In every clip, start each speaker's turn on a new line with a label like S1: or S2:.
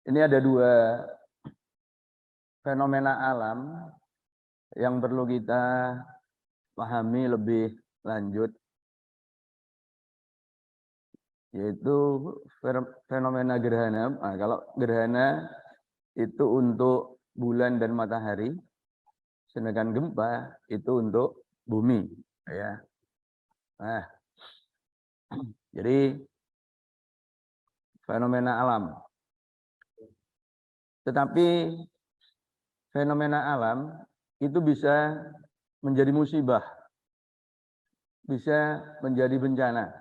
S1: Ini ada dua fenomena alam yang perlu kita pahami lebih lanjut, yaitu fenomena gerhana. Nah, kalau gerhana itu untuk bulan dan matahari, sedangkan gempa itu untuk bumi, ya. Nah, jadi fenomena alam. Tetapi fenomena alam itu bisa menjadi musibah, bisa menjadi bencana.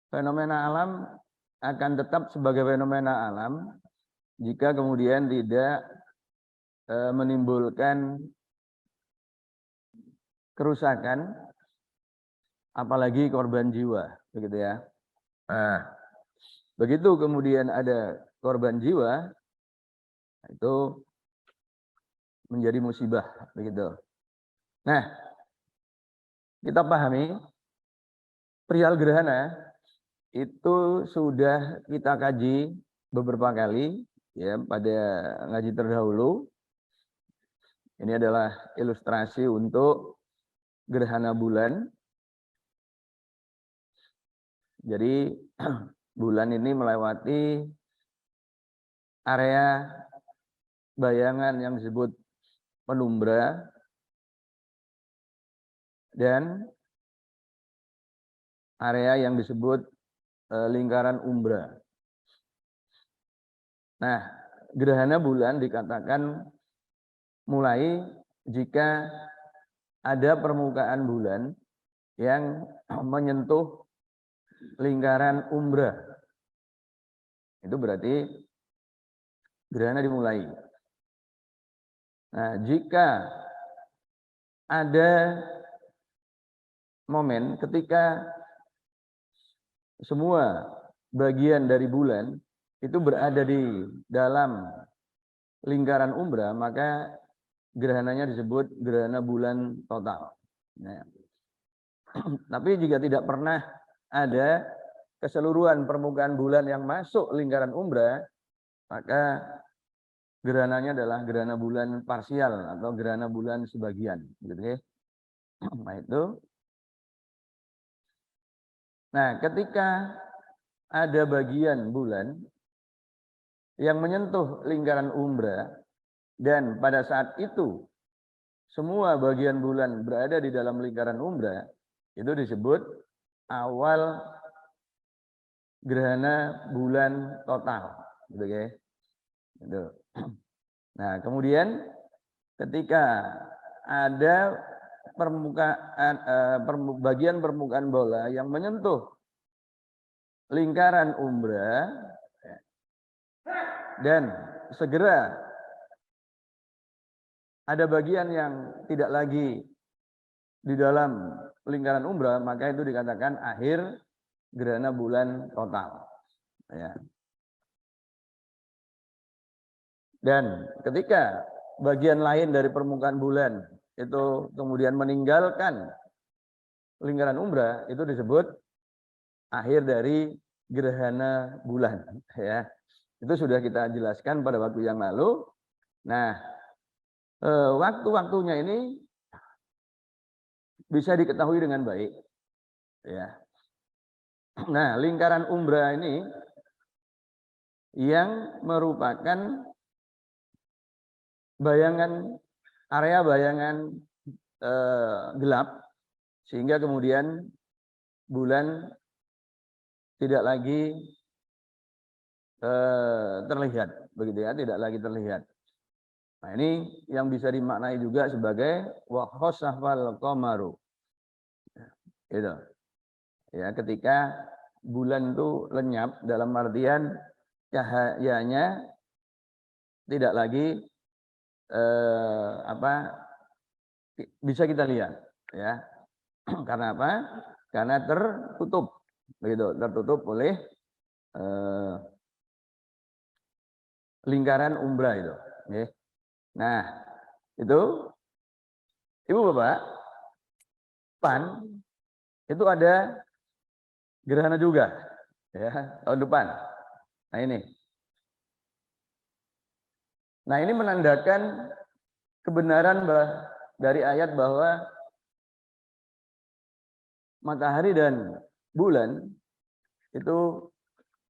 S1: Fenomena alam akan tetap sebagai fenomena alam jika kemudian tidak menimbulkan kerusakan, apalagi korban jiwa, begitu ya. Nah, begitu kemudian ada korban jiwa, itu menjadi musibah, begitu. Nah, kita pahami perihal gerhana itu sudah kita kaji beberapa kali, ya, pada ngaji terdahulu. Ini adalah ilustrasi untuk gerhana bulan. Jadi bulan ini melewati area bayangan yang disebut penumbra dan area yang disebut lingkaran umbra. Nah, gerhana bulan dikatakan mulai jika ada permukaan bulan yang menyentuh lingkaran umbra. Itu berarti gerhana dimulai. Nah, jika ada momen ketika semua bagian dari bulan itu berada di dalam lingkaran umbra, maka gerhananya disebut gerhana bulan total. Nah, tapi jika tidak pernah ada keseluruhan permukaan bulan yang masuk lingkaran umbra, maka gerhananya adalah gerhana bulan parsial atau gerhana bulan sebagian, gitu ya. Nah, itu. Nah, ketika ada bagian bulan yang menyentuh lingkaran umbra dan pada saat itu semua bagian bulan berada di dalam lingkaran umbra, itu disebut awal gerhana bulan total, gitu ya. Gitu. Nah, kemudian ketika ada bagian permukaan bola yang menyentuh lingkaran umbra dan segera ada bagian yang tidak lagi di dalam lingkaran umbra, maka itu dikatakan akhir gerhana bulan total, ya. Dan ketika bagian lain dari permukaan bulan itu kemudian meninggalkan lingkaran umbra, itu disebut akhir dari gerhana bulan, ya. Itu sudah kita jelaskan pada waktu yang lalu. Nah, waktu-waktunya ini bisa diketahui dengan baik, ya. Nah, lingkaran umbra ini yang merupakan area bayangan gelap, sehingga kemudian bulan tidak lagi terlihat, begitu ya, tidak lagi terlihat. Nah, ini yang bisa dimaknai juga sebagai wa khosafal qamaru. Gitu. Ya, ketika bulan itu lenyap dalam artian cahayanya tidak lagi bisa kita lihat, ya. Karena apa? Karena tertutup, begitu, tertutup oleh lingkaran umbra itu. Okay. Nah, itu Ibu Bapak, depan itu ada gerhana juga, ya, tahun depan. Nah, ini Nah, ini menandakan kebenaran dari ayat bahwa matahari dan bulan itu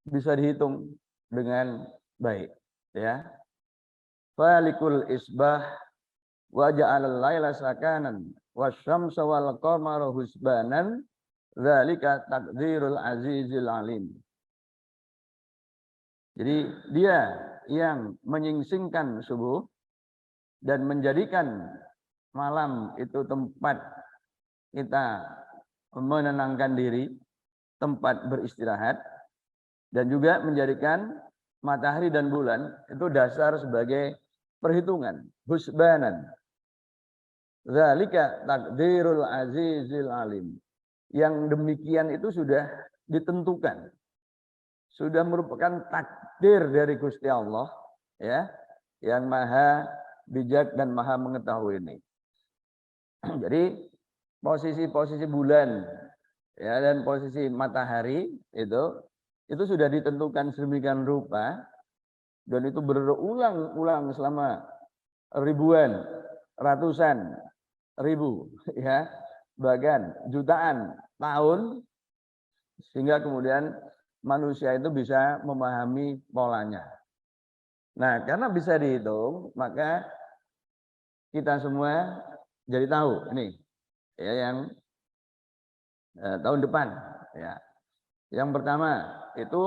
S1: bisa dihitung dengan baik, ya. Falikul isbah wa ja'alal laila sakanan wasyamsa wal qamara husbanan dzalika taqdirul azizil alim. Jadi dia yang menyingsingkan subuh dan menjadikan malam itu tempat kita menenangkan diri, tempat beristirahat, dan juga menjadikan matahari dan bulan itu dasar sebagai perhitungan, husbanan. Dzalika takdirul azizil alim. Yang demikian itu sudah ditentukan. Sudah merupakan takdir dari Gusti Allah, ya, yang maha bijak dan maha mengetahui ini. Jadi posisi-posisi bulan, ya, dan posisi matahari itu sudah ditentukan sedemikian rupa, dan itu berulang-ulang selama ribuan, ratusan ribu, ya, bahkan jutaan tahun, sehingga kemudian manusia itu bisa memahami polanya. Nah, karena bisa dihitung, maka kita semua jadi tahu ini, ya, yang tahun depan, ya. Yang pertama itu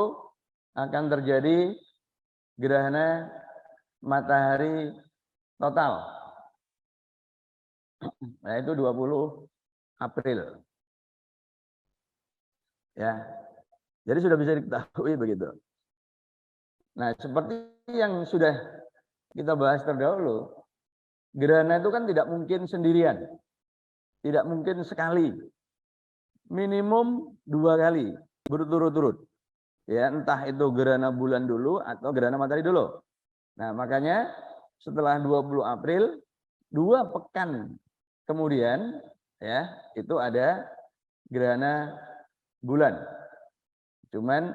S1: akan terjadi gerhana matahari total. Nah, itu 20 April. Ya. Jadi sudah bisa diketahui begitu. Nah, seperti yang sudah kita bahas terdahulu, gerhana itu kan tidak mungkin sendirian. Tidak mungkin sekali. Minimum 2 kali berturut-turut. Ya, entah itu gerhana bulan dulu atau gerhana matahari dulu. Nah, makanya setelah 20 April, 2 pekan kemudian, ya, itu ada gerhana bulan. Cuman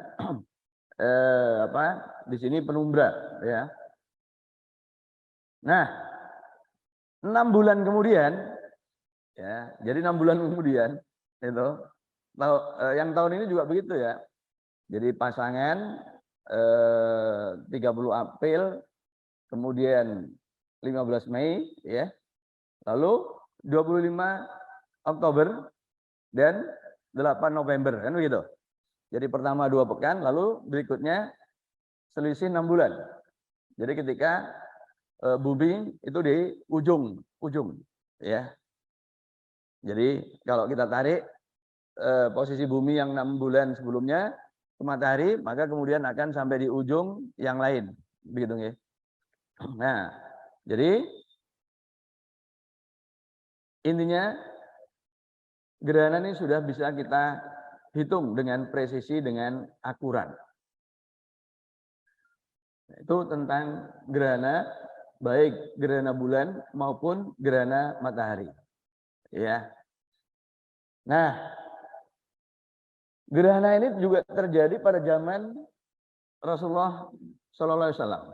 S1: di sini penumbra, ya. Nah, 6 bulan kemudian, ya, jadi 6 bulan kemudian itu yang tahun ini juga begitu, ya. Jadi pasangan 30 April, kemudian 15 Mei, ya. Lalu 25 Oktober dan 8 November, kan begitu. Jadi pertama 2 pekan, lalu berikutnya selisih 6 bulan. Jadi ketika bumi itu di ujung, ya. Jadi kalau kita tarik posisi bumi yang 6 bulan sebelumnya ke matahari, maka kemudian akan sampai di ujung yang lain, begitu ya. Nah, jadi intinya gerhana ini sudah bisa kita hitung dengan presisi, dengan akurat. Itu tentang gerhana, baik gerhana bulan maupun gerhana matahari. Ya. Nah, gerhana ini juga terjadi pada zaman Rasulullah Shallallahu Alaihi Wasallam.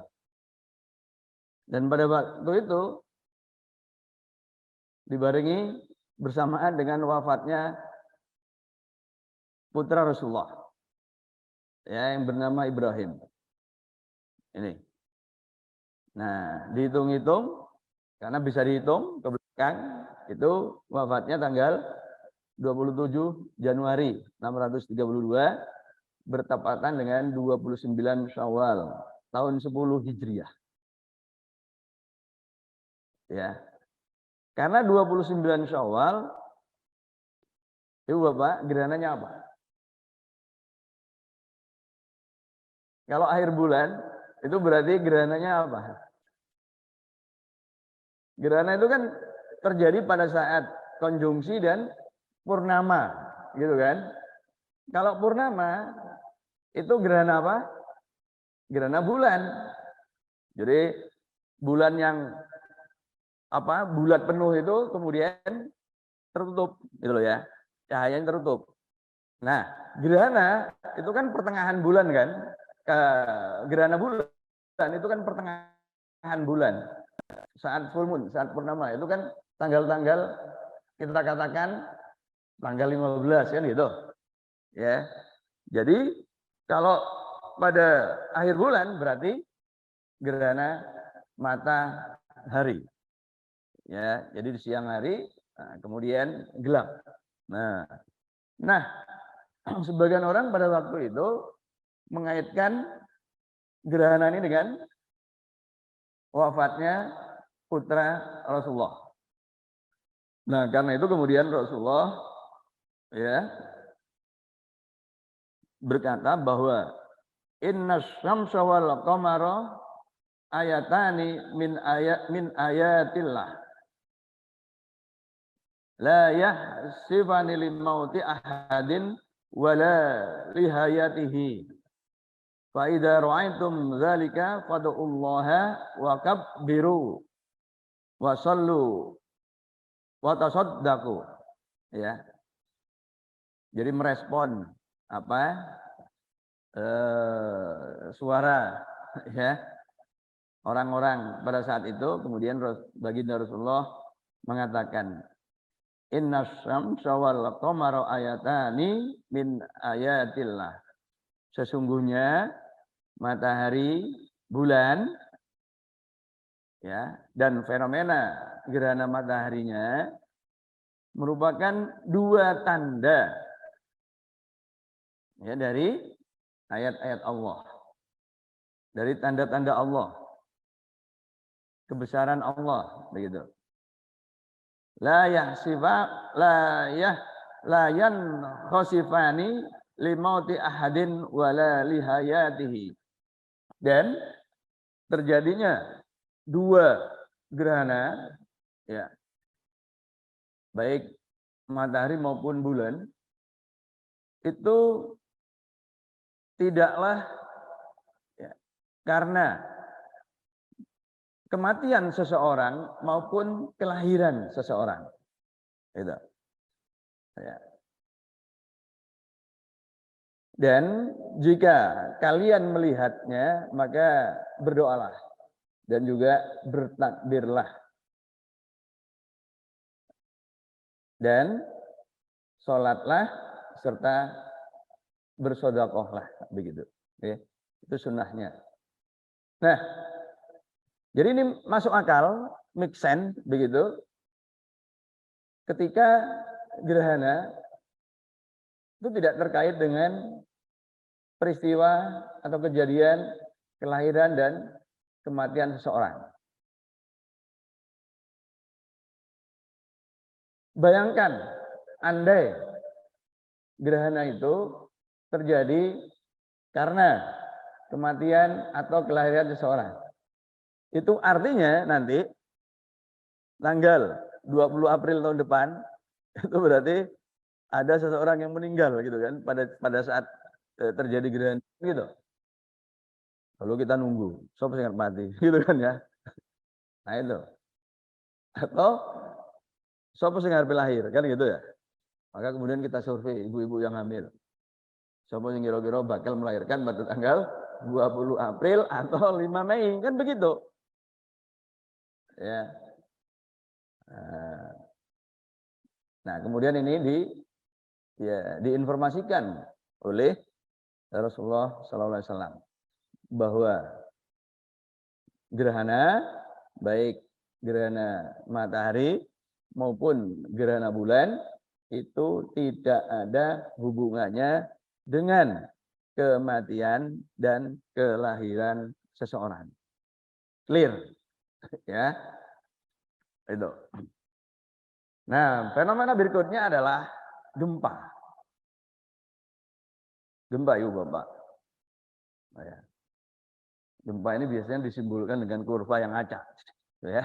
S1: Dan pada waktu itu dibarengi bersamaan dengan wafatnya putra Rasulullah, ya, yang bernama Ibrahim. Ini. Nah, dihitung-hitung, karena bisa dihitung ke belakang, itu wafatnya tanggal 27 Januari 632 bertepatan dengan 29 Syawal tahun 10 Hijriah. Ya. Karena 29 Syawal itu Bapak, gerhananya apa? Kalau akhir bulan itu berarti gerhananya apa? Gerhana itu kan terjadi pada saat konjungsi dan purnama, gitu kan? Kalau purnama itu gerhana apa? Gerhana bulan. Jadi bulan yang bulat penuh itu kemudian tertutup, gitu loh, ya. Cahayanya tertutup. Nah, gerhana itu kan pertengahan bulan kan? Gerhana bulan itu kan pertengahan pertengahan bulan, saat full moon, saat purnama, itu kan tanggal-tanggal kita katakan tanggal 15 kan gitu. Ya. Jadi kalau pada akhir bulan berarti gerhana matahari. Ya, jadi di siang hari, nah, kemudian gelap. Nah, sebagian orang pada waktu itu mengaitkan gerhana ini dengan wafatnya putra Rasulullah. Nah, karena itu kemudian Rasulullah ya berkata bahwa inna syamsa wal qamara ayatani min ayatillah la yahsifani limauti ahadin wala lihayatihi fa idza ra'aitum dzalika fad'ullaha wa kabbiru wa sallu wa tasaddaqu. Ya, jadi merespon apa suara ya orang-orang pada saat itu. Kemudian baginda Rasulullah mengatakan inna syamsa wal qamara ayatani min ayatillah, sesungguhnya matahari, bulan ya dan fenomena gerhana mataharinya merupakan dua tanda ya dari ayat-ayat Allah, dari tanda-tanda Allah, kebesaran Allah, begitu. La khosifani limauti ahadin wala lihayatihi. Dan terjadinya dua gerhana ya, baik matahari maupun bulan, itu tidaklah ya, karena kematian seseorang maupun kelahiran seseorang. Itu. Ya. Dan jika kalian melihatnya, maka berdoalah dan juga bertakbirlah. Dan sholatlah serta bersedekahlah, begitu. Ya. Itu sunnahnya. Nah, jadi ini masuk akal, make sense, begitu. Ketika gerhana itu tidak terkait dengan peristiwa atau kejadian kelahiran dan kematian seseorang. Bayangkan, andai gerhana itu terjadi karena kematian atau kelahiran seseorang. Itu artinya nanti tanggal 20 April tahun depan itu berarti ada seseorang yang meninggal gitu kan pada saat terjadi gerhana gitu. Lalu kita nunggu, siapa yang mati gitu kan ya. Nah itu. Atau siapa yang harus lahir kan gitu ya. Maka kemudian kita survei ibu-ibu yang hamil. Siapa yang kira-kira bakal melahirkan pada tanggal 20 April atau 5 Mei kan begitu. Ya. Nah, kemudian ini diinformasikan oleh Rasulullah SAW bahwa gerhana, baik gerhana matahari maupun gerhana bulan itu tidak ada hubungannya dengan kematian dan kelahiran seseorang. Clear, ya. Itu. Nah, fenomena berikutnya adalah gempa. Gempa, Ibu Bapak. Nah, ya. Gempa ini biasanya disimbolkan dengan kurva yang acak, ya.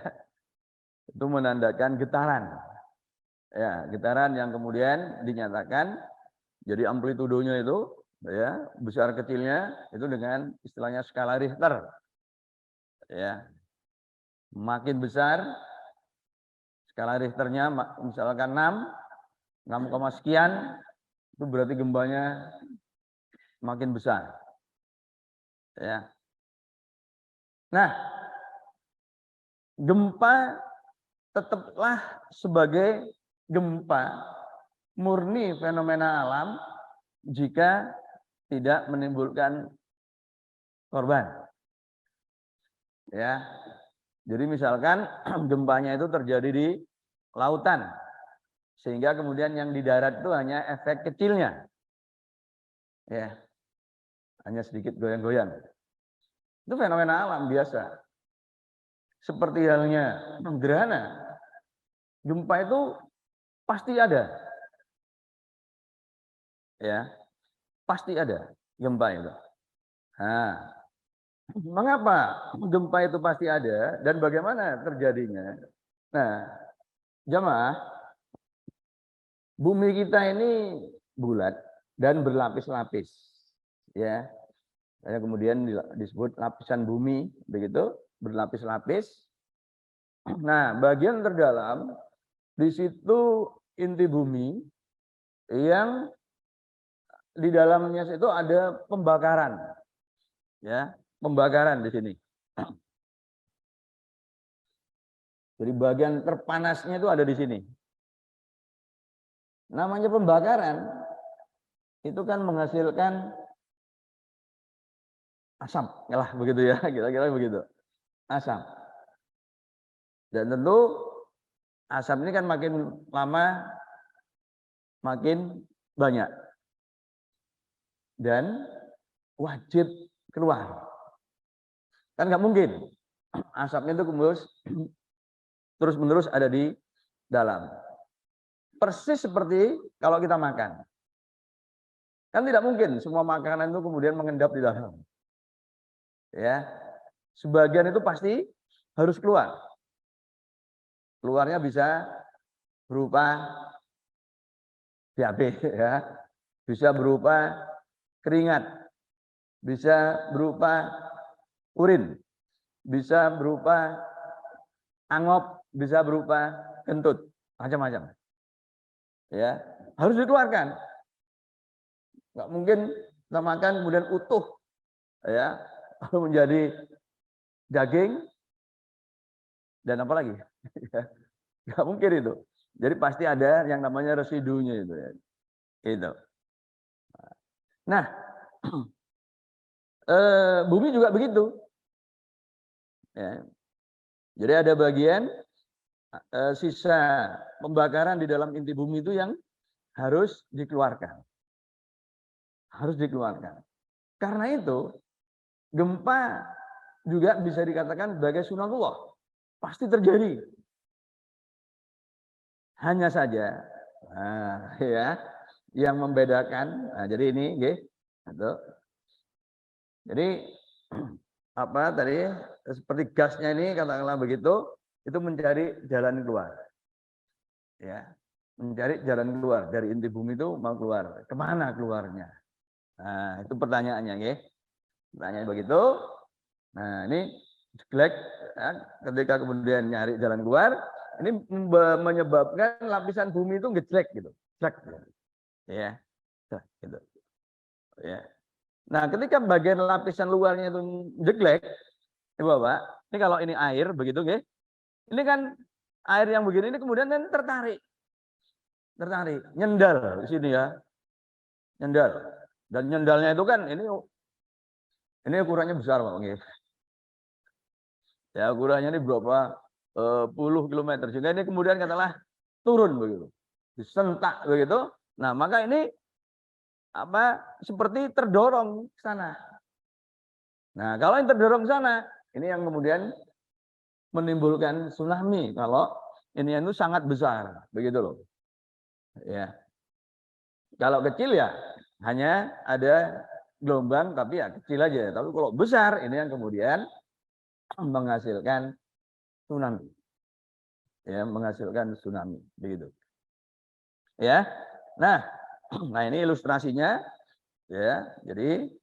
S1: Itu menandakan getaran. Ya, getaran yang kemudian dinyatakan jadi amplitudonya itu ya, besar kecilnya itu dengan istilahnya skala Richter. Ya. Makin besar skala Richternya misalkan 6 sekian, itu berarti gempanya makin besar. Ya. Nah, gempa tetaplah sebagai gempa murni fenomena alam jika tidak menimbulkan korban. Ya. Jadi misalkan gempanya itu terjadi di lautan, sehingga kemudian yang di darat itu hanya efek kecilnya. Ya. Hanya sedikit goyang-goyang. Itu fenomena alam biasa. Seperti halnya gerhana. Gempa itu pasti ada. Ya. Pasti ada gempa itu. Nah, mengapa gempa itu pasti ada dan bagaimana terjadinya? Nah, jamaah, bumi kita ini bulat dan berlapis-lapis, ya. Kemudian disebut lapisan bumi, begitu, berlapis-lapis. Nah, bagian terdalam di situ inti bumi yang di dalamnya itu ada pembakaran, ya, pembakaran di sini. Jadi bagian terpanasnya itu ada di sini. Namanya pembakaran itu kan menghasilkan asam, lah begitu ya, kira-kira begitu. Asam. Dan tentu asam ini kan makin lama makin banyak. Dan wajib keluar. Kan nggak mungkin asapnya itu terus-menerus ada di dalam. Persis seperti kalau kita makan. Kan tidak mungkin semua makanan itu kemudian mengendap di dalam. Ya. Sebagian itu pasti harus keluar. Keluarnya bisa berupa BAB, ya. Bisa berupa keringat. Bisa berupa urin. Bisa berupa angop, bisa berupa kentut, macam-macam. Ya, harus dikeluarkan. Nggak mungkin kita makan kemudian utuh, ya, lalu menjadi daging dan apa lagi? Nggak mungkin itu. Jadi pasti ada yang namanya residunya itu. Ya. Itu. Nah, bumi juga begitu. Ya. Jadi ada bagian sisa pembakaran di dalam inti bumi itu yang harus dikeluarkan. Harus dikeluarkan. Karena itu, gempa juga bisa dikatakan sebagai sunatullah. Pasti terjadi. Hanya saja, ya, yang membedakan. Nah, jadi ini, gitu. Jadi apa tadi? Seperti gasnya ini, katakanlah begitu, itu mencari jalan keluar. Ya, mencari jalan keluar dari inti bumi itu mau keluar. Kemana keluarnya? Nah, itu pertanyaannya, ya. Pertanyaan begitu. Nah, ini jelek, ya, ketika kemudian nyari jalan keluar, ini menyebabkan lapisan bumi itu ngejelek gitu. Jelek. Ya. Gitu. Ya. Nah, ketika bagian lapisan luarnya itu jelek, ya Bapak, ini kalau ini air begitu, ya. Ini kan air yang begini ini kemudian kan tertarik. Tertarik, nyendal di sini ya. Nyendal. Dan nyendalnya itu kan ini ukurannya besar, Pak. Ya, ukurannya ini berapa puluh kilometer. Sehingga ini kemudian katakanlah turun begitu. Disentak begitu. Nah, maka ini apa seperti terdorong ke sana. Nah, kalau yang terdorong ke sana, ini yang kemudian menimbulkan tsunami kalau ini itu sangat besar, begitu loh. Ya. Kalau kecil ya hanya ada gelombang tapi ya kecil aja. Tapi kalau besar ini yang kemudian menghasilkan tsunami. Ya, menghasilkan tsunami, begitu. Ya. Nah, nah ini ilustrasinya ya. Jadi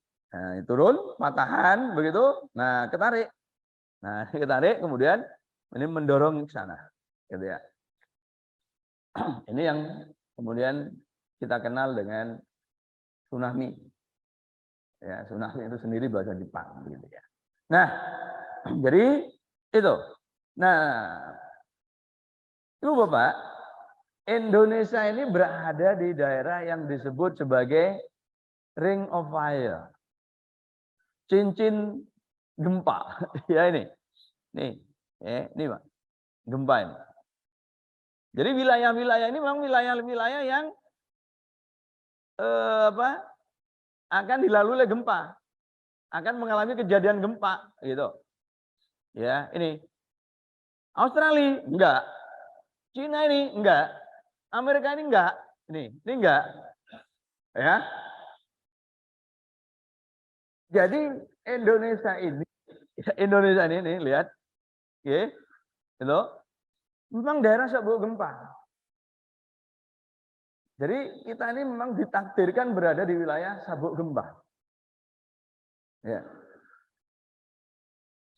S1: turun, patahan begitu. Nah, ketarik. Nah, ketarik kemudian ini mendorong ke sana. Gitu ya. Ini yang kemudian kita kenal dengan tsunami. Ya, tsunami itu sendiri bahasa Jepang gitu ya. Nah, jadi itu. Nah, Ibu Bapak, Indonesia ini berada di daerah yang disebut sebagai Ring of Fire. Cincin gempa. Ya ini. Nih, ini Pak. Gempa ini. Jadi wilayah-wilayah ini memang wilayah-wilayah yang akan dilalui oleh gempa. Akan mengalami kejadian gempa gitu. Ya, ini. Australia enggak. Cina ini enggak. Amerika ini enggak. Ini enggak. Ya. Jadi Indonesia ini lihat. Oke. Itu memang daerah sabuk gempa. Jadi kita ini memang ditakdirkan berada di wilayah sabuk gempa. Ya.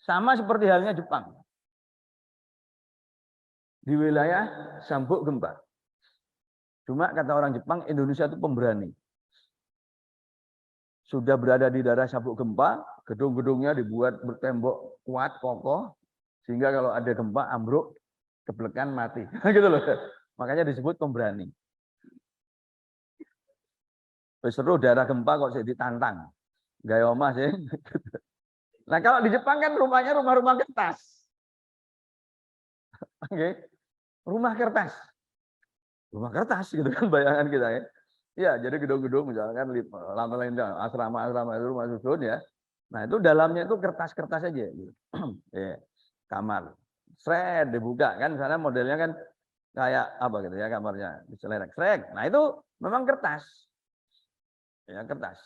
S1: Sama seperti halnya Jepang. Di wilayah sabuk gempa. Cuma kata orang Jepang, Indonesia itu pemberani. Sudah berada di daerah sabuk gempa, gedung-gedungnya dibuat bertembok kuat, kokoh, sehingga kalau ada gempa ambruk, keblekan mati. Gitu loh. Makanya disebut pemberani. Seru daerah gempa kok saya ditantang. Gaya omah sih. Nah kalau di Jepang kan rumahnya rumah-rumah kertas. Oke. Rumah kertas. Rumah kertas gitu kan bayangan kita ya. Ya, jadi gedung-gedung misalkan lantai asrama-asrama itu rumah susun ya. Nah, itu dalamnya itu kertas-kertas aja gitu. Ya, kamar. Sret dibuka kan sana modelnya kan kayak apa gitu ya kamarnya, diselerek. Sret. Nah, itu memang kertas. Ya, kertas.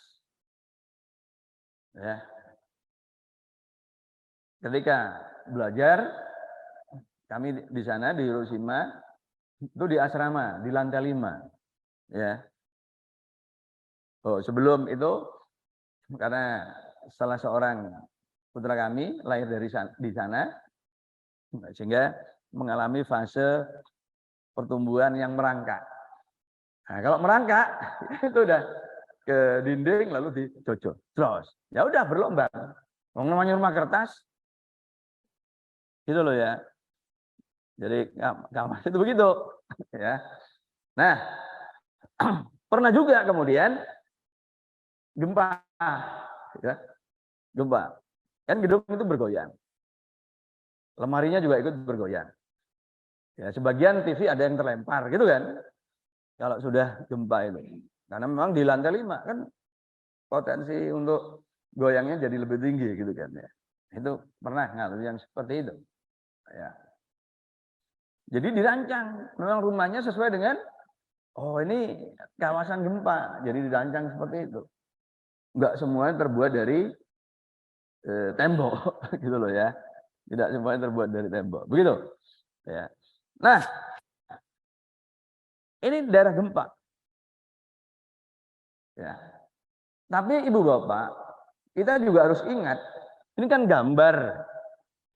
S1: Ya. Ketika belajar kami di sana di Hiroshima itu di asrama di lantai 5. Ya. Oh, sebelum itu karena salah seorang putra kami lahir di sana sehingga mengalami fase pertumbuhan yang merangkak. Nah, kalau merangkak itu udah ke dinding lalu dijojol. Terus ya udah berlomba. Mau namanya rumah kertas gitu loh ya. Jadi kamar itu begitu ya. Nah, pernah juga kemudian gempa ya. Gempa. Kan gedung itu bergoyang. Lemarinya juga ikut bergoyang. Ya, sebagian TV ada yang terlempar gitu kan. Kalau sudah gempa itu. Karena memang di lantai 5 kan potensi untuk goyangnya jadi lebih tinggi gitu kan ya. Itu pernah ngalami yang seperti itu. Ya. Jadi dirancang memang rumahnya sesuai dengan oh ini kawasan gempa. Jadi dirancang seperti itu. Enggak semuanya terbuat dari tembok gitu loh ya. Tidak semuanya terbuat dari tembok. Begitu. Ya. Nah, ini daerah gempa. Ya. Tapi Ibu Bapak, kita juga harus ingat, ini kan gambar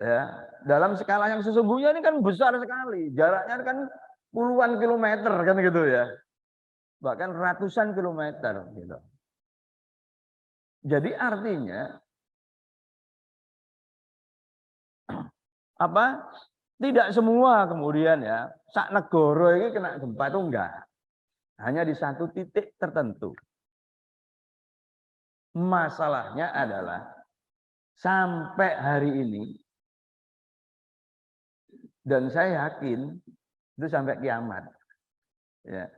S1: ya. Dalam skala yang sesungguhnya ini kan besar sekali. Jaraknya kan puluhan kilometer kan gitu ya. Bahkan ratusan kilometer gitu. Jadi artinya apa? Tidak semua kemudian ya, sak negara ini kena gempa itu enggak. Hanya di satu titik tertentu. Masalahnya adalah sampai hari ini dan saya yakin itu sampai kiamat. Ya.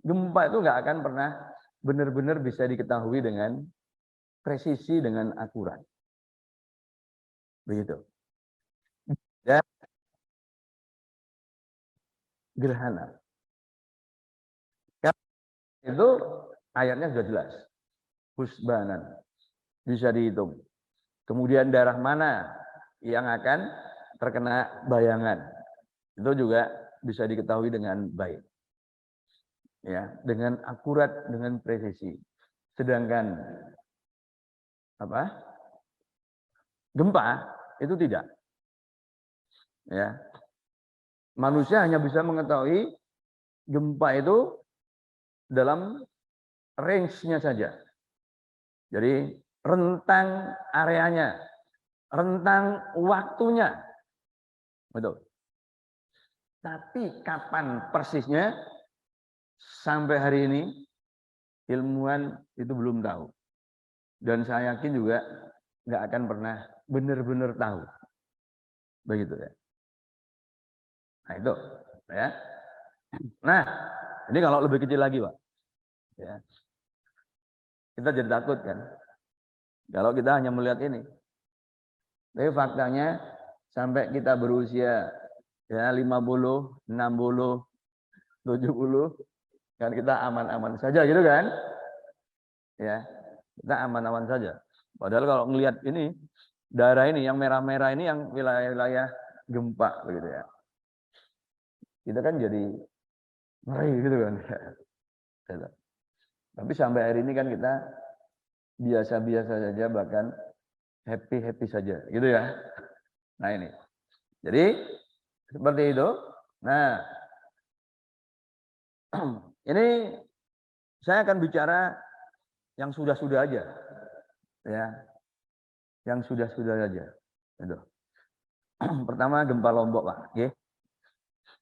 S1: Gempa itu enggak akan pernah benar-benar bisa diketahui dengan presisi dengan akurat. Begitu. Dan gerhana. Itu ayatnya sudah jelas. Husbanan. Bisa dihitung. Kemudian daerah mana yang akan terkena bayangan. Itu juga bisa diketahui dengan baik. Ya, dengan akurat, dengan presisi. Sedangkan apa? Gempa itu tidak. Ya. Manusia hanya bisa mengetahui gempa itu dalam range-nya saja. Jadi rentang areanya, rentang waktunya. Betul. Tapi kapan persisnya sampai hari ini ilmuwan itu belum tahu. Dan saya yakin juga nggak akan pernah benar-benar tahu. Begitu ya. Nah itu ya. Nah, ini kalau lebih kecil lagi, Pak. Ya. Kita jadi takut kan. Kalau kita hanya melihat ini. Tapi faktanya sampai kita berusia ya 50, 60, 70 kan kita aman-aman saja gitu kan? Ya. Kita aman-aman saja. Padahal kalau ngelihat ini daerah ini yang merah-merah ini yang wilayah-wilayah gempa begitu ya. Kita kan jadi ngeri gitu kan. Tapi sampai hari ini kan kita biasa-biasa saja, bahkan happy-happy saja gitu ya. Nah ini. Jadi seperti itu. Nah, ini saya akan bicara yang sudah-sudah aja. Ya. Yang sudah-sudah aja. Itu. Pertama gempa Lombok, Pak. Oke.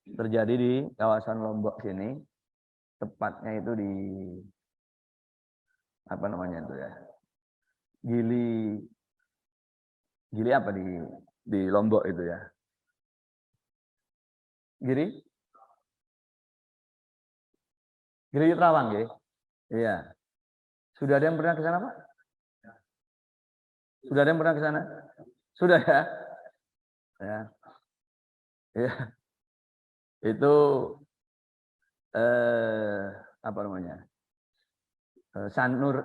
S1: Terjadi di kawasan Lombok sini. Tepatnya itu di apa namanya itu ya? Gili apa di Lombok itu ya? Gili Terawang ya? Iya. Sudah ada yang pernah ke sana, Pak? Sudah ada yang pernah ke sana? Sudah ya? Ya. Iya. Itu apa namanya? Sanur.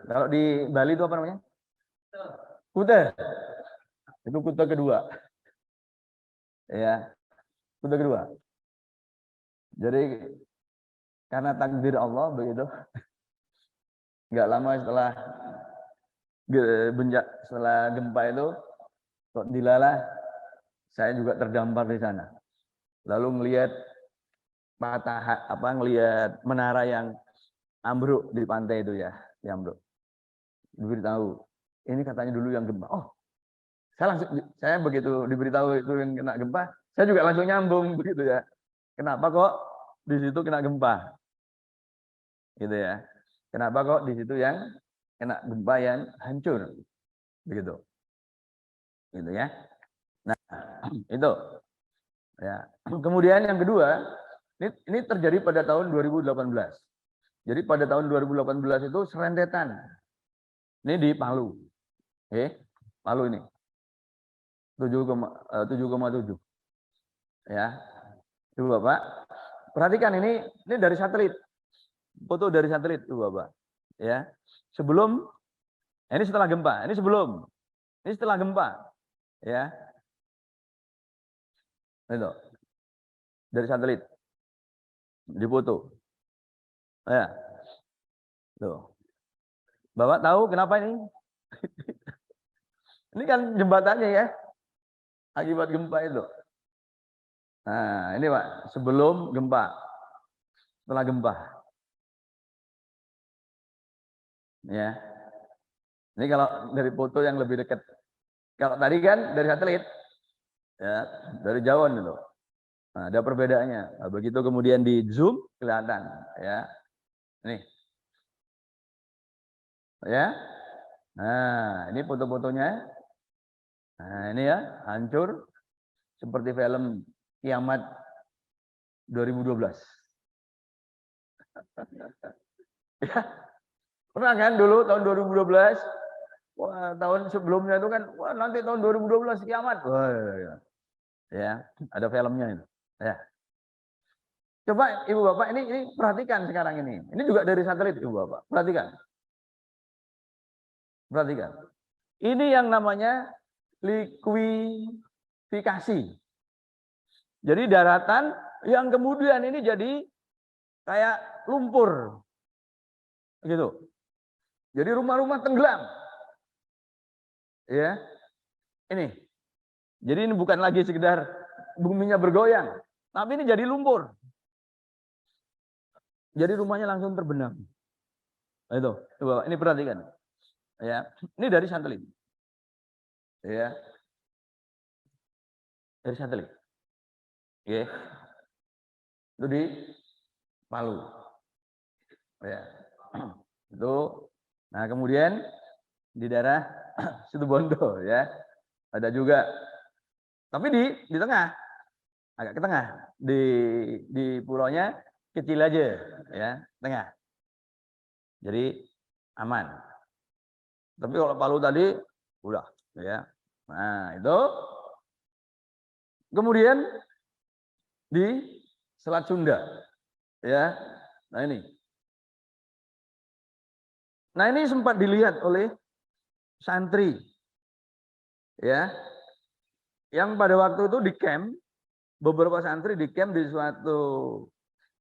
S1: Kalau di Bali itu apa namanya? Kuta. Itu Kuta kedua. Ya, Kuta kedua. Jadi karena takdir Allah begitu. Nggak lama setelah gempa itu kok dilalah saya juga terdampar di sana. Lalu ngelihat ngelihat menara yang ambruk di pantai itu ya, yang ambruk. Diberitahu, ini katanya dulu yang gempa. Oh, saya begitu diberitahu itu yang kena gempa, saya juga langsung nyambung begitu ya. Kenapa kok di situ kena gempa? Gitu ya. Kenapa kok di situ yang kena gempa yang hancur? Begitu. Gitu ya. Nah, itu. Ya. Kemudian yang kedua, ini terjadi pada tahun 2018. Jadi pada tahun 2018 itu serentetan. Ini di Palu. Palu ini. 7,7. Ya. Itu Bapak. Perhatikan ini dari satelit. Foto dari satelit itu Bapak. Ya. Sebelum ini setelah gempa, ini sebelum. Ini setelah gempa. Ya. Itu. Dari satelit. Dipoto. Ya. Tuh. Bapak tahu kenapa ini? Ini kan jembatannya ya. Akibat gempa itu. Nah, ini Pak, sebelum gempa. Setelah gempa. Ya. Ini kalau dari foto yang lebih dekat. Kalau tadi kan dari satelit. Ya, dari jauhan itu. Nah, ada perbedaannya. Nah, begitu kemudian di zoom kelihatan ya. Nih. Ya. Nah, ini foto-fotonya. Nah, ini ya, hancur seperti film Kiamat 2012. Ya. Pernah kan dulu tahun 2012? Wah, tahun sebelumnya itu kan wah nanti tahun 2012 kiamat. Wah, ya, ada filmnya itu. Ya. Coba Ibu Bapak ini perhatikan sekarang ini. Ini juga dari satelit Ibu Bapak. Perhatikan. Perhatikan. Ini yang namanya likuifikasi. Jadi daratan yang kemudian ini jadi kayak lumpur. Gitu. Jadi rumah-rumah tenggelam. Ya. Ini. Jadi ini bukan lagi sekedar buminya bergoyang, tapi ini jadi lumpur. Jadi rumahnya langsung terbenam. Itu, coba ini perhatikan. Ya, ini dari satelit. Ya. dari satelit. Oke. Itu di Palu. Ya. Itu. Nah, kemudian di daerah Situbondo ya. Ada juga. Tapi di tengah, agak ke tengah. Di pulaunya kecil aja ya, tengah. Jadi aman. Tapi kalau Palu tadi udah ya. Nah, itu kemudian di Selat Sunda ya. Nah, ini. Nah, ini sempat dilihat oleh santri ya. Yang pada waktu itu di camp, beberapa santri di camp di suatu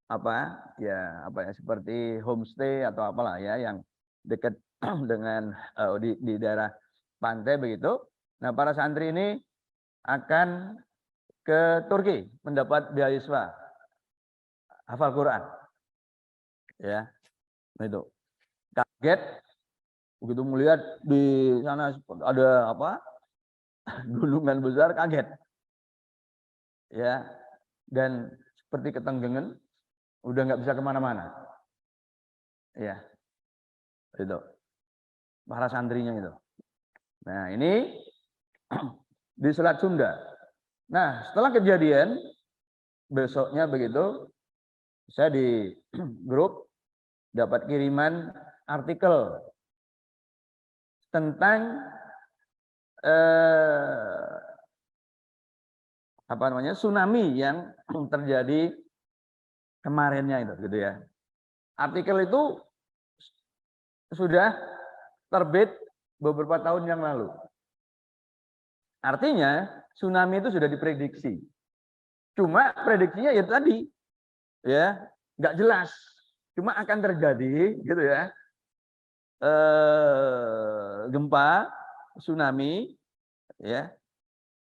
S1: apa ya seperti homestay atau apalah ya yang dekat dengan di daerah pantai begitu. Nah, para santri ini akan ke Turki mendapat beasiswa hafal Quran. Ya. Nah, itu. Kaget begitu melihat di sana ada apa? Gunungan besar, kaget. Ya. Dan seperti ketenggengan udah nggak bisa kemana-mana. Ya. Itu. Para santrinya itu. Nah, ini di Selat Sunda. Nah, setelah kejadian besoknya begitu, saya di grup dapat kiriman artikel tentang apa namanya tsunami yang terjadi kemarinnya itu, gitu ya. Artikel itu sudah terbit beberapa tahun yang lalu. Artinya tsunami itu sudah diprediksi. Cuma prediksinya ya tadi, ya nggak jelas. Cuma akan terjadi, gitu ya. Gempa, tsunami, ya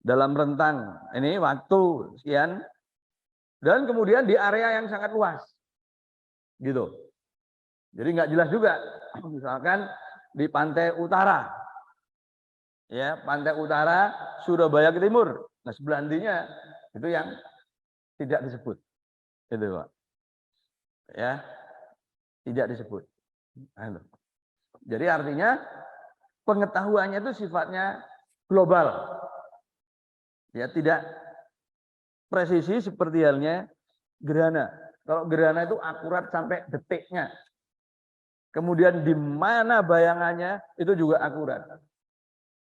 S1: dalam rentang ini waktu sekian, dan kemudian di area yang sangat luas, gitu. Jadi nggak jelas juga. Misalkan di pantai utara, ya pantai utara Surabaya ke timur. Nah sebelah nantinya itu yang tidak disebut, itu Pak. Ya tidak disebut. Nah, jadi artinya pengetahuannya itu sifatnya global, ya tidak presisi seperti halnya gerhana. Kalau gerhana itu akurat sampai detiknya. Kemudian di mana bayangannya itu juga akurat.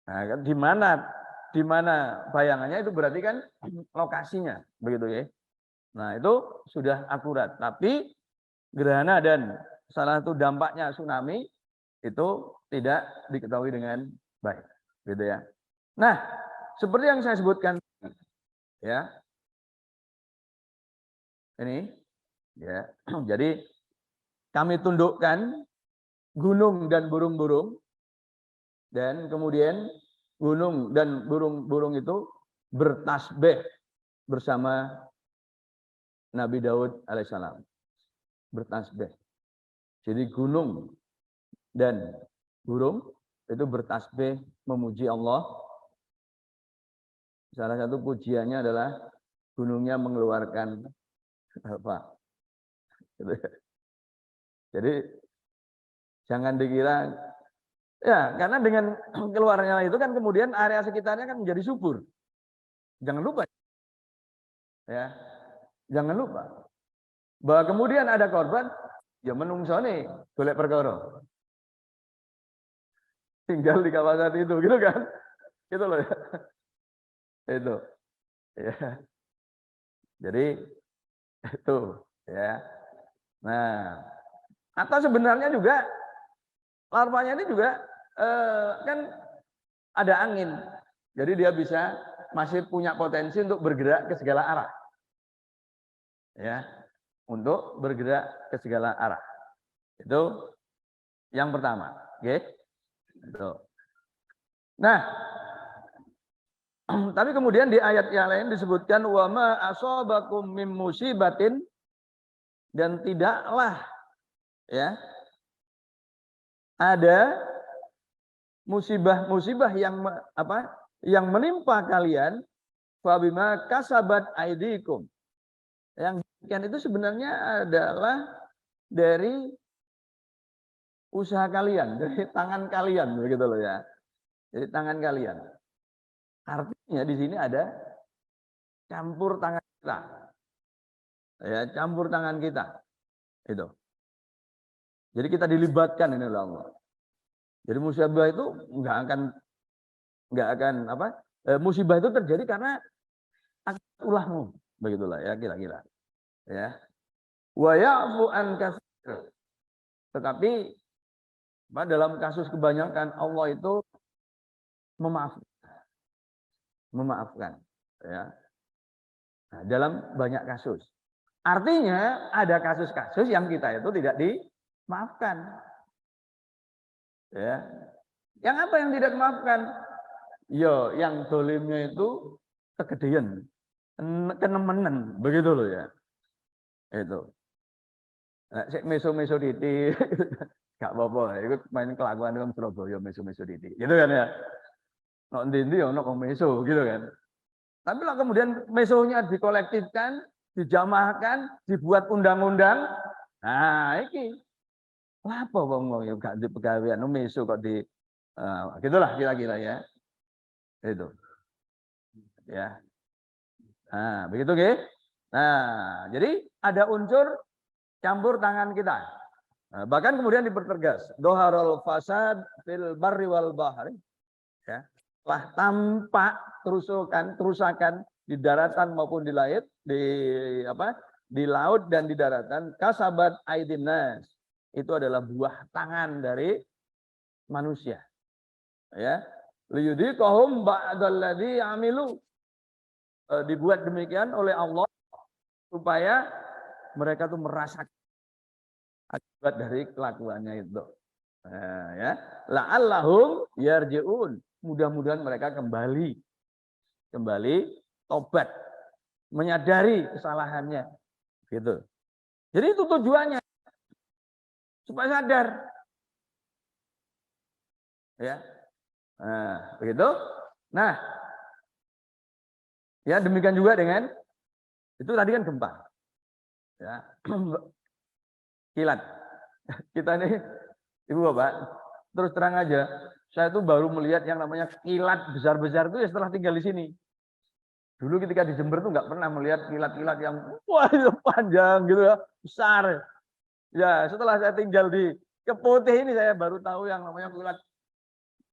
S1: Nah, kan di mana bayangannya itu berarti kan lokasinya, begitu ya. Nah, itu sudah akurat. Tapi gerhana dan salah satu dampaknya tsunami itu tidak diketahui dengan baik, gitu ya. Nah, seperti yang saya sebutkan ya. Ini ya. Jadi kami tundukkan gunung dan burung-burung, dan kemudian gunung dan burung-burung itu bertasbih bersama Nabi Daud alaihissalam. Bertasbih. Jadi gunung dan burung itu bertasbih memuji Allah. Salah satu pujiannya adalah gunungnya mengeluarkan apa? Jadi jangan dikira ya, karena dengan keluarnya itu kan kemudian area sekitarnya kan menjadi subur. Jangan lupa ya. Jangan lupa bahwa kemudian ada korban, ya menungsone golek perkara. Tinggal di kawasan itu, gitu kan? Gitu loh ya. Itu. Ya. Jadi itu ya. Nah, atau sebenarnya juga larvanya ini juga kan ada angin. Jadi dia bisa masih punya potensi untuk bergerak ke segala arah. Ya. Untuk bergerak ke segala arah. Itu yang pertama, oke? Itu. Nah, tapi kemudian di ayat yang lain disebutkan wa ma asabakum mim musibatin, dan tidaklah ya ada musibah-musibah yang menimpa kalian Fabima kasabat aidikum. Yang demikian itu sebenarnya adalah dari usaha kalian, dari tangan kalian, begitu loh ya. Jadi tangan kalian. Artinya di sini ada campur tangan kita. Ya, campur tangan kita. Itu. Jadi kita dilibatkan ini oleh Allah. Jadi musibah itu nggak akan apa? Musibah itu terjadi karena ulahmu, begitulah ya kira-kira. Ya. Wa ya'fu an katsir. Tetapi dalam kasus kebanyakan Allah itu memaafkan. Memaafkan, ya. Nah, dalam banyak kasus. Artinya ada kasus-kasus yang kita itu tidak dimaafkan. Ya. Yang apa yang tidak dimaafkan? Yo, yang dolimnya itu kegedean, kenemenan, begitu loh ya. Itu. Nah, meso-meso titik, gak apa-apa. Itu main kelakuan orang Surabaya meso-meso titik, gitu kan ya. Nok ndi-ndi ya ono meso, gitu kan. Tapi kalau kemudian mesonya dikolektifkan, dijamahkan, dibuat undang-undang, nah iki apa wong ya gak di pegawaian meso kok di gitulah kira-kira ya. Itu. Ya. Nah, begitu nggih. Nah, jadi ada unsur campur tangan kita. Nah, bahkan kemudian dipertegas, doharul fasad fil barri wal bahri. Ya. Telah tampak kerusakan di daratan maupun di laut, di laut dan di daratan, kasabat aidin nas. Itu adalah buah tangan dari manusia. Ya. Liyudhiqahum ba'dalladzi amilu. Dibuat demikian oleh Allah supaya mereka tuh merasakan akibat dari kelakuannya itu. Nah, ya, la'allahum yarji'un. Mudah-mudahan mereka kembali tobat, menyadari kesalahannya, gitu. Jadi itu tujuannya supaya sadar. Ya. Nah, begitu. Nah, ya demikian juga dengan itu tadi kan gempa. Ya. Kilat. Kita ini Ibu Bapak, terus terang aja, saya tuh baru melihat yang namanya kilat besar-besar itu ya setelah tinggal di sini. Dulu ketika di Jember tuh nggak pernah melihat kilat-kilat yang wah itu panjang gitu ya, besar. Ya, setelah saya tinggal di Keputih ini saya baru tahu yang namanya kilat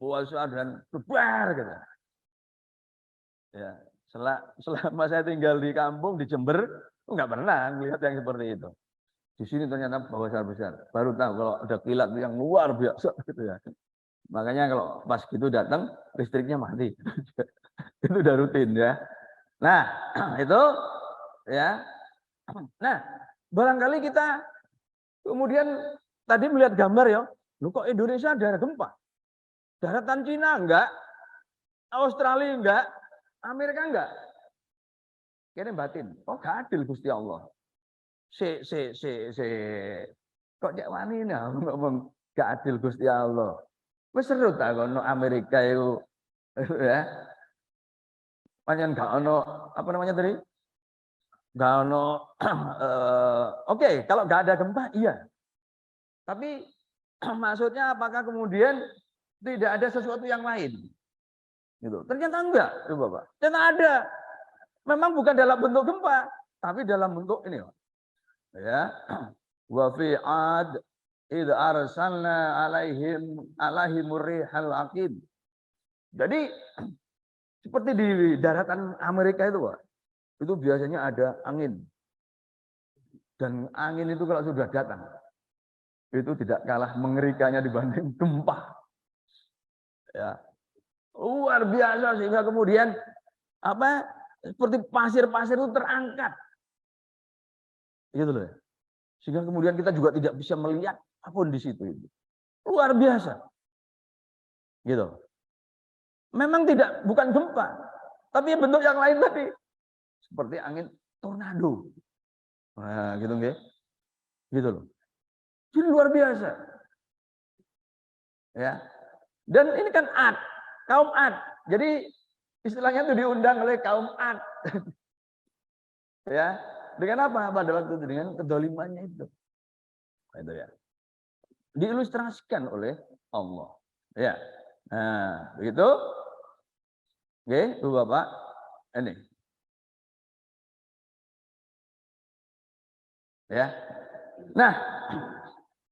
S1: besar dan besar gitu. Ya, selama saya tinggal di kampung di Jember nggak pernah melihat yang seperti itu. Di sini ternyata besar-besar. Baru tahu kalau ada kilat yang luar biasa gitu ya. Makanya kalau pas gitu datang listriknya mati. Itu udah rutin ya. Nah, itu ya. Nah, barangkali kita kemudian tadi melihat gambar ya, lu kok Indonesia ada gempa? Daratan Cina enggak, Australia enggak, Amerika enggak. Kene batin. Oh, gak adil Gusti Allah. Kok cek wani ngomong gak adil Gusti Allah. Wis seru ta kono Amerika itu ya. Pancen gak ono apa namanya tadi? Gak ono oke, kalau gak ada gempa iya. Tapi maksudnya apakah kemudian tidak ada sesuatu yang lain? Gitu. Ternyata enggak, Bapak. Ternyata ada. Memang bukan dalam bentuk gempa, tapi dalam bentuk ini, ya. Wa fi 'ad id arsalna alaihim rihal aqim. Jadi seperti di daratan Amerika itu, Pak. Itu biasanya ada angin. Dan angin itu kalau sudah datang itu tidak kalah mengerikannya dibanding gempa. Ya. Luar biasa sehingga kemudian apa? Seperti pasir-pasir itu terangkat. Gitu loh. Sehingga kemudian kita juga tidak bisa melihat apapun di situ itu. Luar biasa. Gitu. Memang bukan gempa, tapi bentuk yang lain tadi. Seperti angin tornado. Nah, gitu nggih. Gitu loh. Jadi luar biasa. Ya. Dan ini kan Ad, kaum Ad. Jadi Istilahnya itu diundang oleh kaum Ad. Ya, dengan apa pada waktu itu? Dengan kedolimannya itu. Itu ya. Diilustrasikan oleh Allah. Ya. Nah, begitu. Oke, Bu Bapak. Ini. Ya. Nah,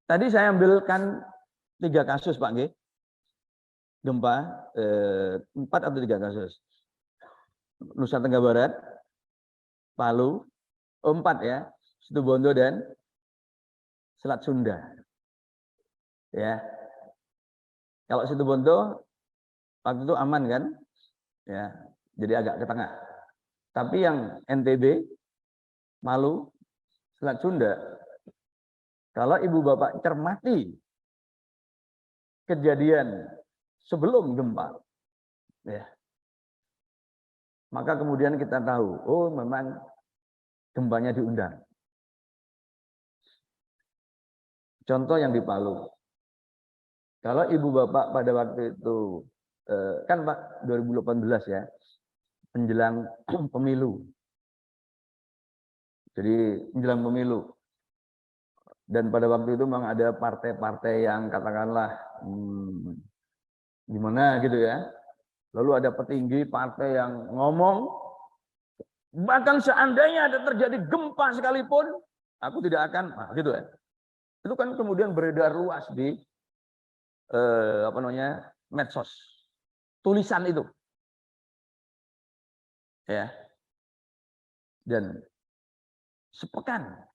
S1: tadi saya ambilkan 3 kasus, Pak G. Gempa 4 atau 3 kasus. Nusa Tenggara Barat, Palu, 4 ya, Situbondo dan Selat Sunda. Ya. Kalau Situbondo waktu itu aman kan? Ya. Jadi agak ke tengah. Tapi yang NTB, Palu, Selat Sunda, kalau Ibu Bapak cermati kejadian sebelum gempa, ya, maka kemudian kita tahu, oh memang gempanya diundang. Contoh yang di Palu. Kalau Ibu Bapak pada waktu itu, kan Pak 2018 ya, menjelang pemilu. Jadi menjelang pemilu. Dan pada waktu itu memang ada partai-partai yang katakanlah gimana gitu ya. Lalu ada petinggi partai yang ngomong, bahkan seandainya ada terjadi gempa sekalipun, aku tidak akan, gitu ya. Itu kan kemudian beredar luas di medsos, tulisan itu, ya. Dan sepekan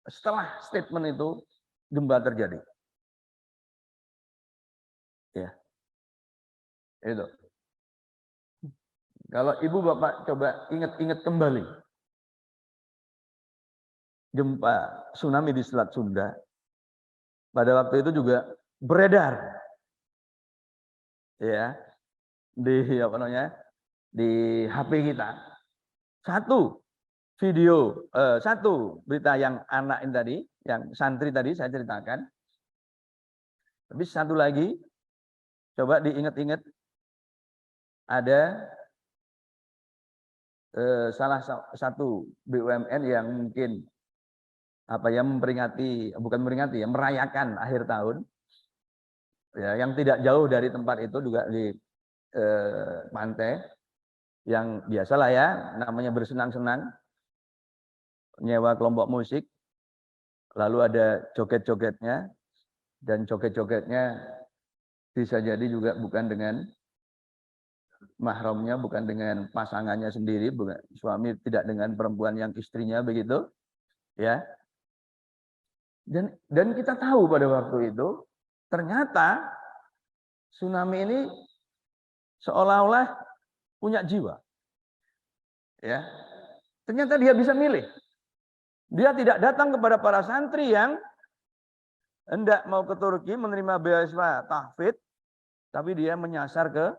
S1: setelah statement itu gempa terjadi, ya. Itu. Kalau Ibu Bapak coba ingat-ingat kembali gempa tsunami di Selat Sunda, pada waktu itu juga beredar, ya, di di HP kita. Satu berita yang anak ini tadi, yang santri tadi saya ceritakan. Tapi satu lagi, coba diingat-ingat, ada salah satu BUMN yang mungkin merayakan akhir tahun, ya, yang tidak jauh dari tempat itu juga di pantai, yang biasalah ya, namanya bersenang-senang, nyewa kelompok musik, lalu ada joget-jogetnya, dan joget-jogetnya bisa jadi juga bukan dengan mahramnya, bukan dengan pasangannya sendiri, bukan, suami tidak dengan perempuan yang istrinya, begitu, ya. Dan kita tahu pada waktu itu ternyata tsunami ini seolah-olah punya jiwa, ya. Ternyata dia bisa milih. Dia tidak datang kepada para santri yang hendak mau ke Turki menerima beasiswa tahfidz, tapi dia menyasar ke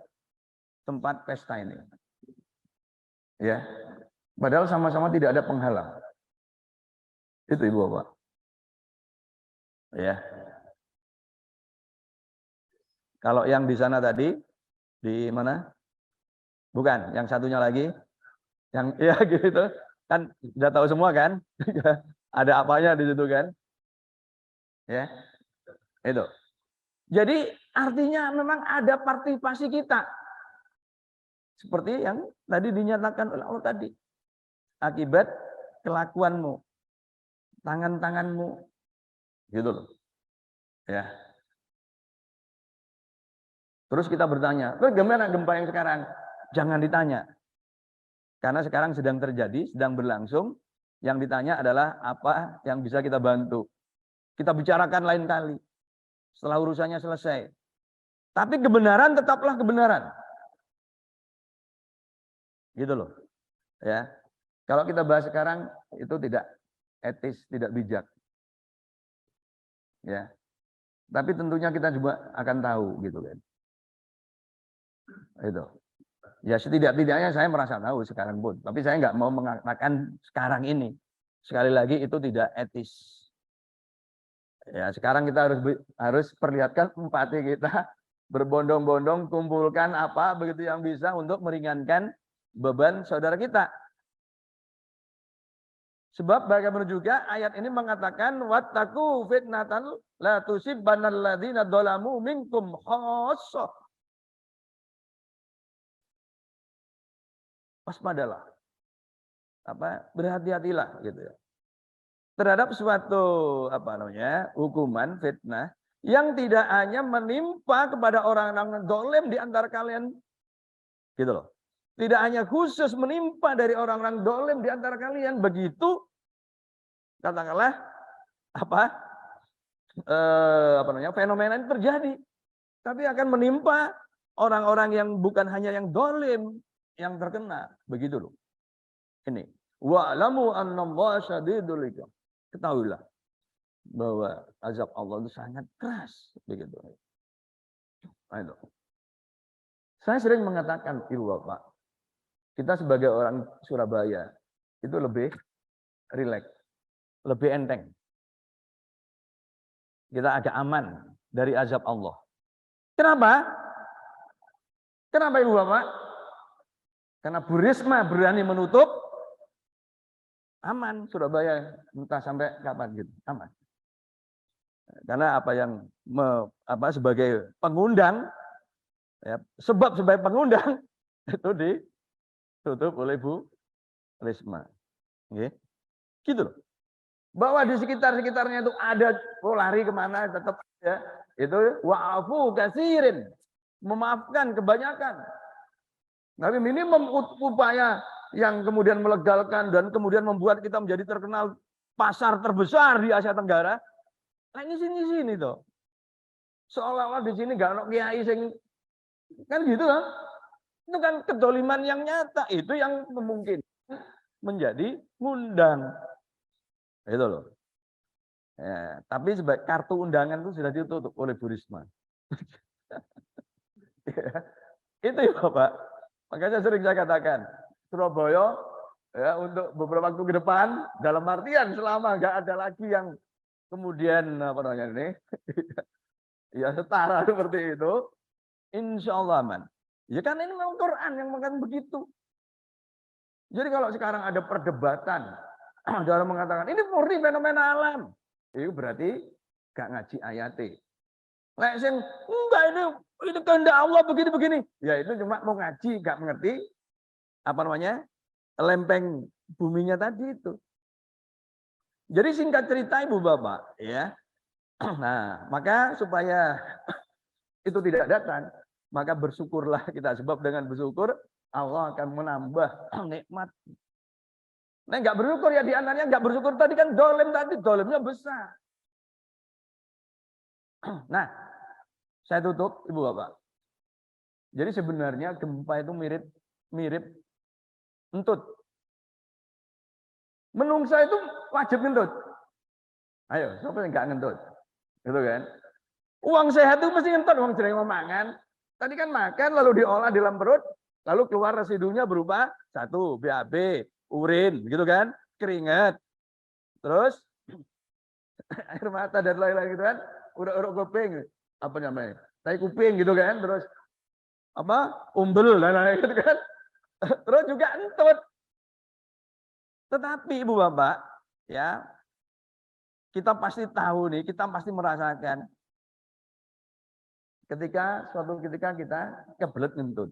S1: tempat pesta ini, ya. Padahal sama-sama tidak ada penghalang. Itu Ibu Bapak, ya. Kalau yang di sana tadi, di mana? Bukan, yang satunya lagi, yang ya gitu kan, sudah tahu semua kan? Ada apanya di situ kan? Ya, itu. Jadi artinya memang ada partisipasi kita, seperti yang tadi dinyatakan oleh Allah tadi, akibat kelakuanmu, tangan-tanganmu, gitu loh, ya. Terus kita bertanya, bagaimana gempa yang sekarang? Jangan ditanya, karena sekarang sedang terjadi, sedang berlangsung. Yang ditanya adalah apa yang bisa kita bantu. Kita bicarakan lain kali, setelah urusannya selesai. Tapi kebenaran tetaplah kebenaran, gitu loh, ya. Kalau kita bahas sekarang itu tidak etis, tidak bijak, ya. Tapi tentunya kita juga akan tahu, gitu kan. Itu. Ya setidak-tidaknya saya merasa tahu sekarang pun. Tapi saya nggak mau mengatakan sekarang ini. Sekali lagi itu tidak etis. Ya sekarang kita harus perlihatkan empati kita Berbondong-bondong kumpulkan apa begitu yang bisa untuk meringankan beban saudara kita. Sebab bagaimana juga ayat ini mengatakan wattaqu fitnatan la tusibbannal ladzina dzalamu minkum khassah. Waspadalah. Berhati-hatilah gitu ya. Terhadap suatu hukuman fitnah yang tidak hanya menimpa kepada orang-orang dolim di antara kalian, gitu loh. Tidak hanya khusus menimpa dari orang-orang dolim di antara kalian, begitu katakanlah fenomena ini terjadi, tapi akan menimpa orang-orang yang bukan hanya yang dolim yang terkena, begitu loh. Ini wa'lamu annallaha syadidul iqab. Ketahuilah bahwa azab Allah itu sangat keras, begitu. Ayo. Saya sering mengatakan, Ibu Bapak, kita sebagai orang Surabaya itu lebih rileks, lebih enteng. Kita agak aman dari azab Allah. Kenapa? Kenapa Ibu Bapak? Karena Bu Risma berani menutup, aman Surabaya, entah sampai kapan gitu, aman. Karena sebagai pengundang, ya, sebab sebagai pengundang itu ditutup oleh Bu Risma. Okay. Gitu loh. Bahwa di sekitar-sekitarnya itu ada lari kemana tetap ya, itu wa'afu katsirin, memaafkan kebanyakan. Tapi minimum upaya yang kemudian melegalkan dan kemudian membuat kita menjadi terkenal pasar terbesar di Asia Tenggara. Nah ini sini tuh. Seolah-olah di sini gak ada kiai sing kan gitu kan. Itu kan kedoliman yang nyata, itu yang memungkinkan menjadi ngundang. Itu loh. Ya, tapi sebagai kartu undangan itu sudah ditutup oleh Bu Risma. Itu ya Bapak. Makanya sering saya katakan, Surabaya ya untuk beberapa waktu ke depan, dalam artian selama nggak ada lagi yang kemudian ya setara seperti itu, insya Allah aman. Ya kan ini memang Quran yang mengatakan begitu. Jadi kalau sekarang ada perdebatan dalam mengatakan ini murni fenomena alam, itu berarti gak ngaji ayat-e. Lek sing enggak ini kehendak Allah begini-begini. Ya itu cuma mau ngaji, gak mengerti lempeng buminya tadi itu. Jadi singkat cerita Ibu Bapak, ya. Nah, maka supaya itu tidak datang, maka bersyukurlah kita, sebab dengan bersyukur Allah akan menambah nikmat. Nah, enggak bersyukur ya di antaranya enggak bersyukur tadi kan dolimnya besar. Nah, saya tutup Ibu Bapak. Jadi sebenarnya gempa itu mirip entut. Menungsa itu wajib ngentut. Ayo, siapa yang enggak ngentut? Gitu kan? Uang sehat itu mesti ngentut, uang jenenge mangan. Tadi kan makan lalu diolah di dalam perut, lalu keluar residunya berupa satu BAB, urin, gitu kan? Keringat. Terus air mata dan lain-lain gitu kan? Urut-urut kuping, apa namanya? Tai kuping gitu kan? Terus umbel dan lain-lain gitu kan? Terus juga entut. Tetapi Ibu Bapak, ya, kita pasti tahu nih, kita pasti merasakan suatu ketika kita kebelet ngentut.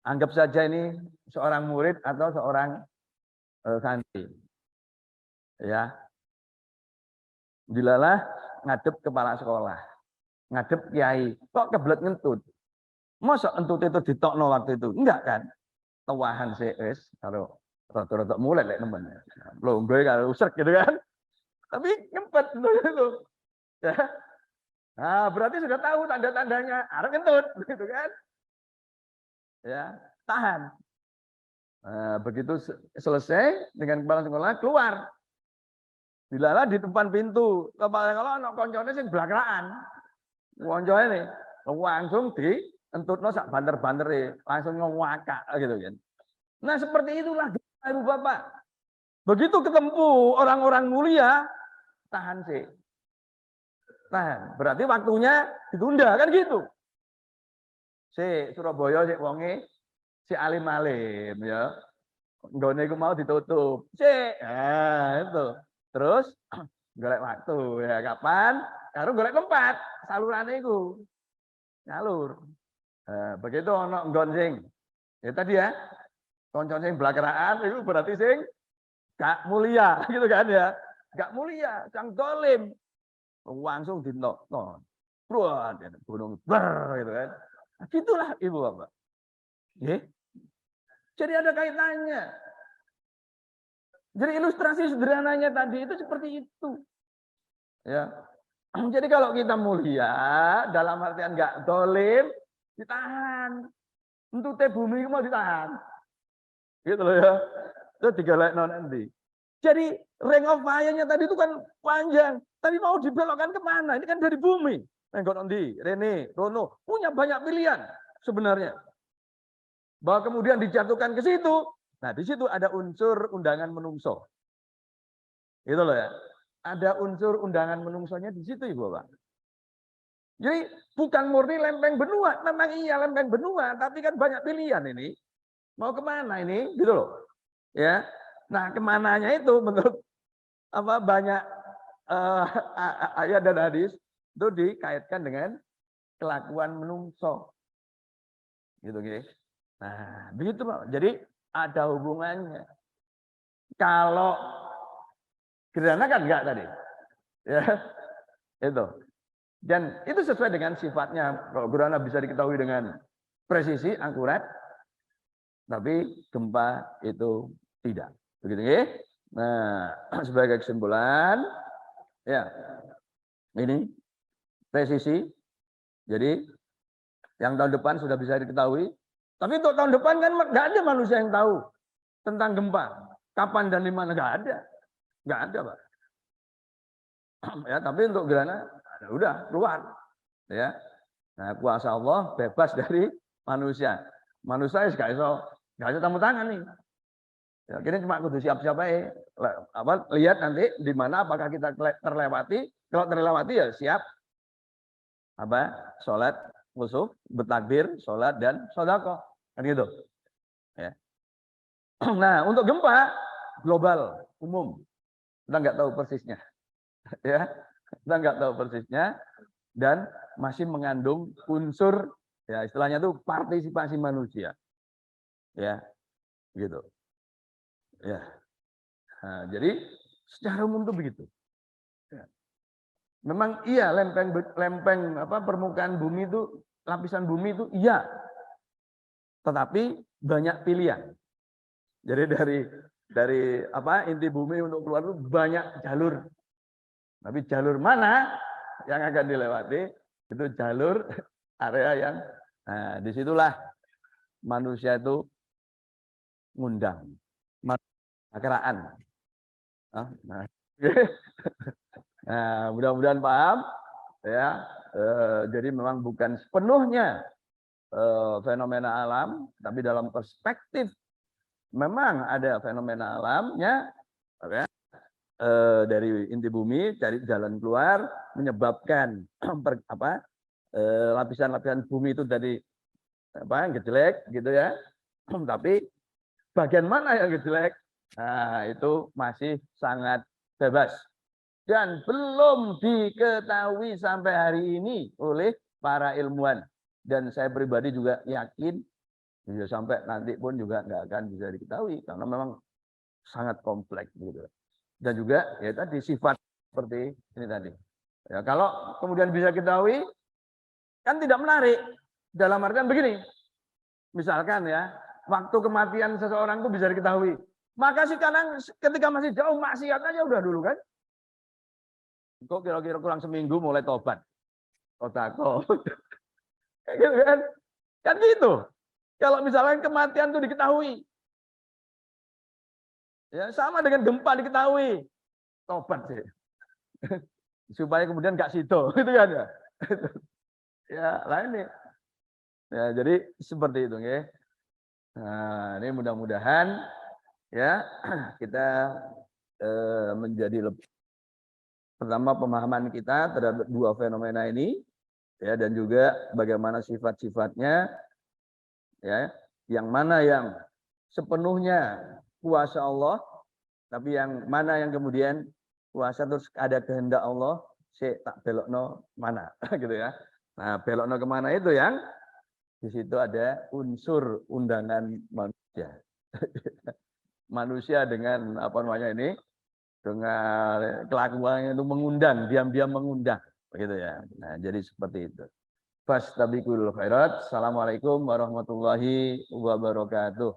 S1: Anggap saja ini seorang murid atau seorang santri. Ya. Dilalah ngadep kepala sekolah. Ngadep kiai, kok kebelet ngentut. Masa entut itu ditokno waktu itu? Enggak kan? Tawahan CS kalau rada-rada mulai lek nemen. Longgo kalau usrek gitu kan. Tapi ngempet itu. Ya. Nah, berarti sudah tahu tanda-tandanya, arep ngentut gitu kan. Ya, tahan. Nah, begitu selesai dengan kepala sekolah keluar. Dilala di depan pintu. Kepala sekolah ana koncone sing blakraan. Koncone ini langsung dientutno sak banter-bantere, langsung ngewakak gitu kan. Nah, seperti itulah Ibu Bapak. Begitu ketemu orang-orang mulia, tahan sih. Tahan. Berarti waktunya ditunda kan gitu. Si Surabaya si wonge si alim-alim ya. Nggone iku mau ditutup. Sik. Nah, itu. Terus golek waktu ya kapan? Karo golek tempat salurane iku. Nyalur. Begitu ono nggon sing ya tadi ya, kanca sing blakeraan itu berarti sing gak mulia gitu kan ya. Gak mulia, sang dolim. Langsung dinokno. Bruan, gunung ber gitu kan. Nah, gitulah Ibu Bapak. Nggih. Jadi ada kaitannya. Jadi ilustrasi sederhananya tadi itu seperti itu. Ya. Jadi kalau kita mulia, dalam artian enggak dolim, ditahan. Untuk teh bumi mau ditahan. Gitu loh ya. Itu digalekno nanti. Jadi ring of fire-nya tadi itu kan panjang. Tapi mau dibelokkan kemana? Ini kan dari bumi. Nengok nanti, Rene, Rono, punya banyak pilihan sebenarnya. Bahwa kemudian dijatuhkan ke situ. Nah, di situ ada unsur undangan menungso. Gitu loh ya. Ada unsur undangan menungsonya di situ, Ibu Bapak. Jadi bukan murni lempeng benua. Memang iya lempeng benua, tapi kan banyak pilihan ini. Mau kemana ini? Gitu loh. Ya. Nah, kemananya itu menurut banyak ayat dan hadis itu dikaitkan dengan kelakuan menungso. Gitu, guys. Nah, begitu Pak. Jadi ada hubungannya. Kalau gerhana kan enggak tadi. Ya. Itu. Dan itu sesuai dengan sifatnya. Kalau gerhana bisa diketahui dengan presisi, akurat. Tapi gempa itu tidak. Begitu ya. Nah, sebagai kesimpulan, ya, ini presisi. Jadi, yang tahun depan sudah bisa diketahui. Tapi untuk tahun depan kan nggak ada manusia yang tahu tentang gempa. Kapan dan di mana nggak ada. Nggak ada, Pak. Ya, tapi untuk gerhana, udah keluar. Ya. Nah, kuasa Allah bebas dari manusia. Manusia nggak bisa tamu tangan nih. Ya, kini cuma kudu siap-siap aja. Lihat nanti di mana apakah kita terlewati. Kalau terlewati ya siap. Sholat, khusuf, bertakbir, sholat dan sodako. Kan gitu. Ya. Nah, untuk gempa global umum kita nggak tahu persisnya. Ya, kita nggak tahu persisnya dan masih mengandung unsur ya istilahnya itu partisipasi manusia. Ya, gitu. Ya. Nah, jadi secara umum itu begitu. Ya. Memang iya lempeng permukaan bumi itu lapisan bumi itu iya. Tetapi banyak pilihan. Jadi dari inti bumi untuk keluar itu banyak jalur. Tapi jalur mana yang akan dilewati itu jalur area yang disitulah manusia itu ngundang keraan. Nah, mudah-mudahan paham ya. Jadi memang bukan sepenuhnya fenomena alam, tapi dalam perspektif memang ada fenomena alamnya ya, dari inti bumi cari jalan keluar menyebabkan lapisan-lapisan bumi itu dari gejlek gitu ya. Tapi bagian mana yang gejlek? Nah, itu masih sangat bebas dan belum diketahui sampai hari ini oleh para ilmuwan. Dan saya pribadi juga yakin ya sampai nanti pun juga nggak akan bisa diketahui karena memang sangat kompleks gitu. Dan juga ya tadi sifat seperti ini tadi. Ya, kalau kemudian bisa diketahui kan tidak menarik. Dalam artian begini. Misalkan ya, waktu kematian seseorang itu bisa diketahui. Maka sekarang ketika masih jauh maksiat aja udah dulu kan. Kok kira-kira kurang seminggu mulai tobat. Kayak gitu kan. Kan gitu. Kalau misalnya kematian itu diketahui. Ya, sama dengan gempa diketahui. Tobat sih. Supaya kemudian nggak sido gitu kan ya. Ya, lah ini. Ya, jadi seperti itu ya. Nah, ini mudah-mudahan ya kita menjadi lebih pertama pemahaman kita terhadap dua fenomena ini ya dan juga bagaimana sifat-sifatnya ya. Yang mana yang sepenuhnya kuasa Allah, tapi yang mana yang kemudian kuasa terus ada kehendak Allah, tak belokno mana gitu ya. Nah, belokno kemana itu yang di situ ada unsur undangan manusia. Manusia dengan apa namanya ini, dengan kelakuan itu mengundang, diam-diam mengundang, begitu ya. Nah, jadi seperti itu. Fastabiqul khairat. Assalamualaikum warahmatullahi wabarakatuh.